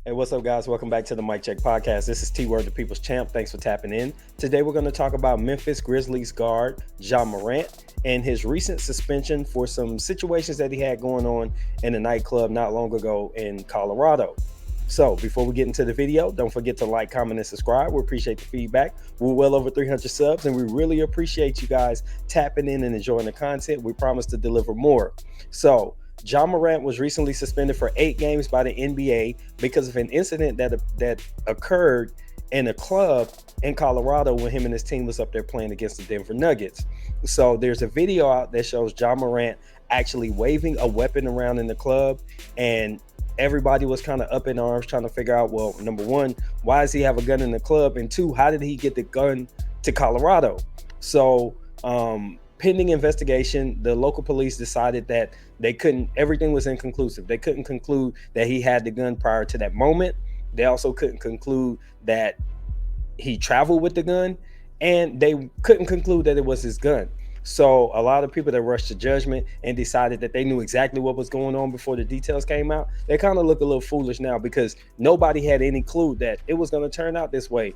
Hey, what's up, guys? Welcome back to the Mic Check Podcast. This is T-Word, the People's Champ. Thanks for tapping in. Today, we're going to talk about Memphis Grizzlies guard Ja Morant and his recent suspension for some situations that he had going on in a nightclub not long ago in Colorado. So before we get into the video, don't forget to like, comment, and subscribe. We appreciate the feedback. We're well over 300 subs, and we really appreciate you guys tapping in and enjoying the content. We promise to deliver more. So Ja Morant was recently suspended for 8 games by the NBA because of an incident that occurred in a club in Colorado when him and his team was up there playing against the Denver Nuggets. So there's a video out that shows Ja Morant actually waving a weapon around in the club, and everybody was kind of up in arms trying to figure out, well, number one, why does he have a gun in the club? And two, how did he get the gun to Colorado? So pending investigation, the local police decided that everything was inconclusive. They couldn't conclude that he had the gun prior to that moment. They also couldn't conclude that he traveled with the gun, and they couldn't conclude that it was his gun. So a lot of people that rushed to judgment and decided that they knew exactly what was going on before the details came out, they kind of look a little foolish now because nobody had any clue that it was going to turn out this way.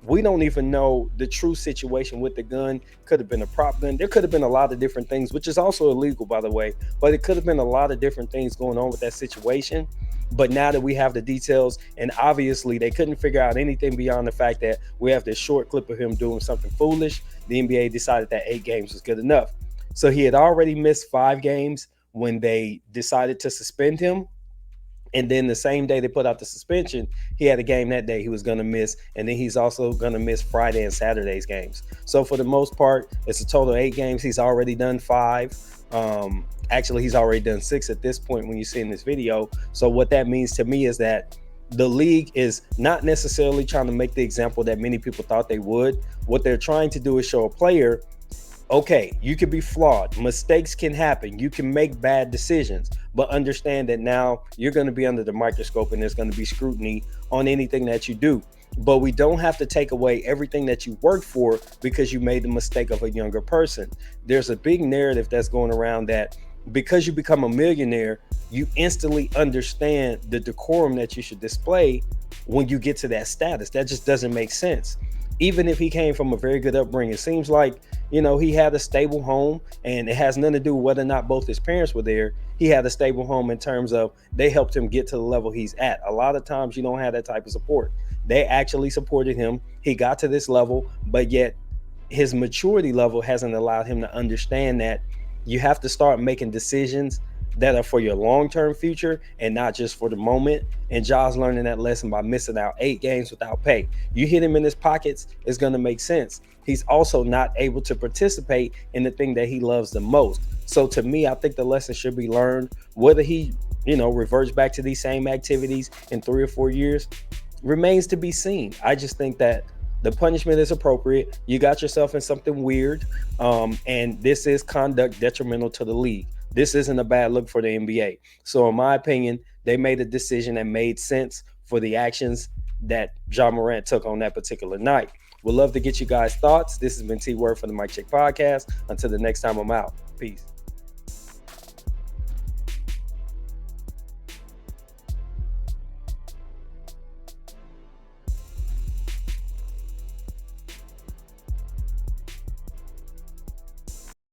We don't even know the true situation with the gun. Could have been a prop gun. There could have been a lot of different things, which is also illegal, by the way, but it could have been a lot of different things going on with that situation. But now that we have the details, and obviously they couldn't figure out anything beyond the fact that we have this short clip of him doing something foolish, the NBA decided that 8 games was good enough. So he had already missed 5 games when they decided to suspend him. And then the same day they put out the suspension, he had a game that day he was going to miss. And then he's also going to miss Friday and Saturday's games. So for the most part, it's a total of 8 games. He's already done 5. Actually, he's already done 6 at this point when you see in this video. So what that means to me is that the league is not necessarily trying to make the example that many people thought they would. What they're trying to do is show a player, okay, you can be flawed. Mistakes can happen. You can make bad decisions, but understand that now you're going to be under the microscope and there's going to be scrutiny on anything that you do. But we don't have to take away everything that you worked for because you made the mistake of a younger person. There's a big narrative that's going around that because you become a millionaire, you instantly understand the decorum that you should display when you get to that status. That just doesn't make sense. Even if he came from a very good upbringing, it seems like, he had a stable home, and it has nothing to do with whether or not both his parents were there. He had a stable home in terms of they helped him get to the level he's at. A lot of times you don't have that type of support. They actually supported him. He got to this level, but yet his maturity level hasn't allowed him to understand that you have to start making decisions that are for your long-term future and not just for the moment. And Ja's learning that lesson by missing out 8 games without pay. You hit him in his pockets, it's going to make sense. He's also not able to participate in the thing that he loves the most. So to me, I think the lesson should be learned. Whether he, reverts back to these same activities in 3 or 4 years remains to be seen. I just think that the punishment is appropriate. You got yourself in something weird, and this is conduct detrimental to the league. This isn't a bad look for the NBA. So in my opinion, they made a decision that made sense for the actions that Ja Morant took on that particular night. We'd love to get you guys' thoughts. This has been T-Word for the Mic Check Podcast. Until the next time, I'm out. Peace.